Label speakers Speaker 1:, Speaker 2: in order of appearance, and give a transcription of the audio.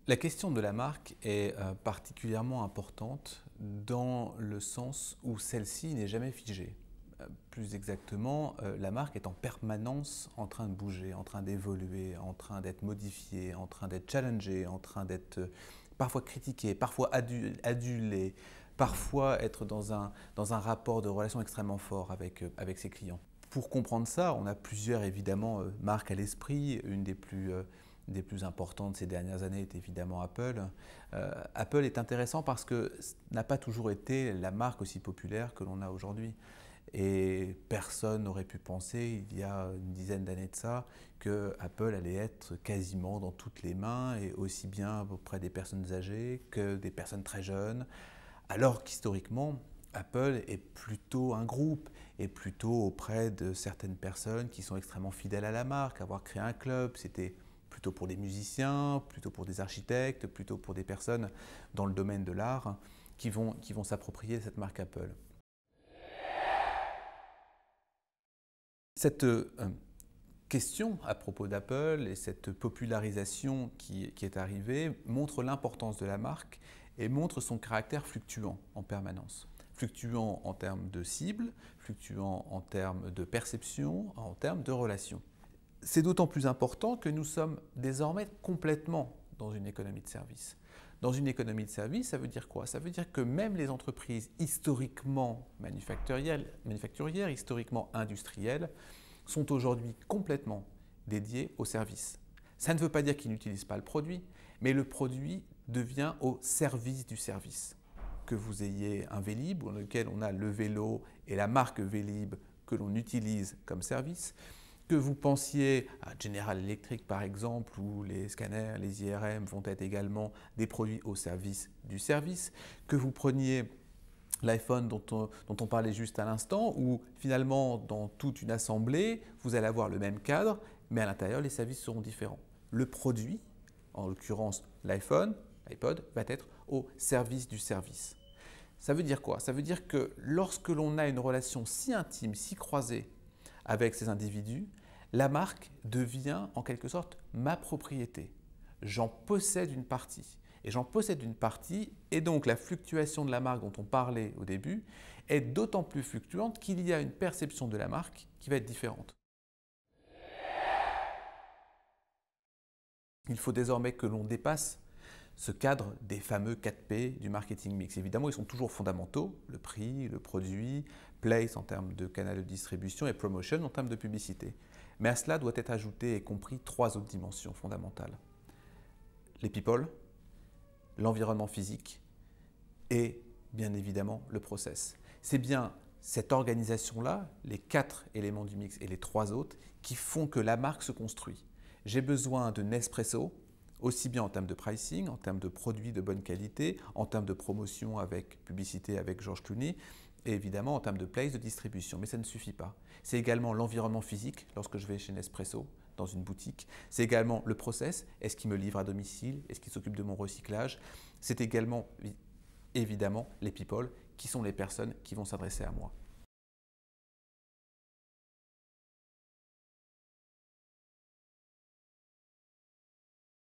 Speaker 1: La question de la marque est particulièrement importante dans le sens où celle-ci n'est jamais figée. Plus exactement, la marque est en permanence en train de bouger, en train d'évoluer, en train d'être modifiée, en train d'être challengée, en train d'être parfois critiquée, parfois adulée, parfois être dans un rapport de relation extrêmement fort avec ses clients. Pour comprendre ça, on a plusieurs évidemment marques à l'esprit. Une des plus importantes ces dernières années est évidemment Apple. Apple est intéressant parce que n'a pas toujours été la marque aussi populaire que l'on a aujourd'hui. Et personne n'aurait pu penser, il y a une dizaine d'années de ça, que Apple allait être quasiment dans toutes les mains, et aussi bien auprès des personnes âgées que des personnes très jeunes, alors qu'historiquement, Apple est plutôt un groupe, et plutôt auprès de certaines personnes qui sont extrêmement fidèles à la marque. Avoir créé un club, c'était plutôt pour des musiciens, plutôt pour des architectes, plutôt pour des personnes dans le domaine de l'art qui vont s'approprier cette marque Apple. Cette question à propos d'Apple et cette popularisation qui est arrivée montre l'importance de la marque et montre son caractère fluctuant en permanence. Fluctuant en termes de cible, fluctuant en termes de perception, en termes de relations. C'est d'autant plus important que nous sommes désormais complètement dans une économie de service. Dans une économie de service, ça veut dire quoi? Ça veut dire que même les entreprises historiquement manufacturières, historiquement industrielles, sont aujourd'hui complètement dédiées au service. Ça ne veut pas dire qu'ils n'utilisent pas le produit, mais le produit devient au service du service. Que vous ayez un Vélib dans lequel on a le vélo et la marque Vélib que l'on utilise comme service, que vous pensiez à General Electric par exemple, où les scanners, les IRM vont être également des produits au service du service, que vous preniez l'iPhone dont on parlait juste à l'instant, où finalement dans toute une assemblée, vous allez avoir le même cadre, mais à l'intérieur les services seront différents. Le produit, en l'occurrence l'iPhone, l'iPod, va être au service du service. Ça veut dire quoi? Ça veut dire que lorsque l'on a une relation si intime, si croisée avec ces individus, la marque devient en quelque sorte ma propriété. J'en possède une partie. Et j'en possède une partie, et donc la fluctuation de la marque dont on parlait au début est d'autant plus fluctuante qu'il y a une perception de la marque qui va être différente. Il faut désormais que l'on dépasse ce cadre des fameux 4P du marketing mix. Évidemment, ils sont toujours fondamentaux, le prix, le produit, place en termes de canal de distribution et promotion en termes de publicité. Mais à cela doit être ajouté et compris trois autres dimensions fondamentales. Les people, l'environnement physique et bien évidemment le process. C'est bien cette organisation-là, les quatre éléments du mix et les trois autres, qui font que la marque se construit. J'ai besoin de Nespresso, aussi bien en termes de pricing, en termes de produits de bonne qualité, en termes de promotion avec publicité avec George Clooney, et évidemment en termes de place de distribution. Mais ça ne suffit pas. C'est également l'environnement physique lorsque je vais chez Nespresso, dans une boutique. C'est également le process. Est-ce qu'il me livre à domicile? Est-ce qu'il s'occupe de mon recyclage? C'est également évidemment les people qui sont les personnes qui vont s'adresser à moi.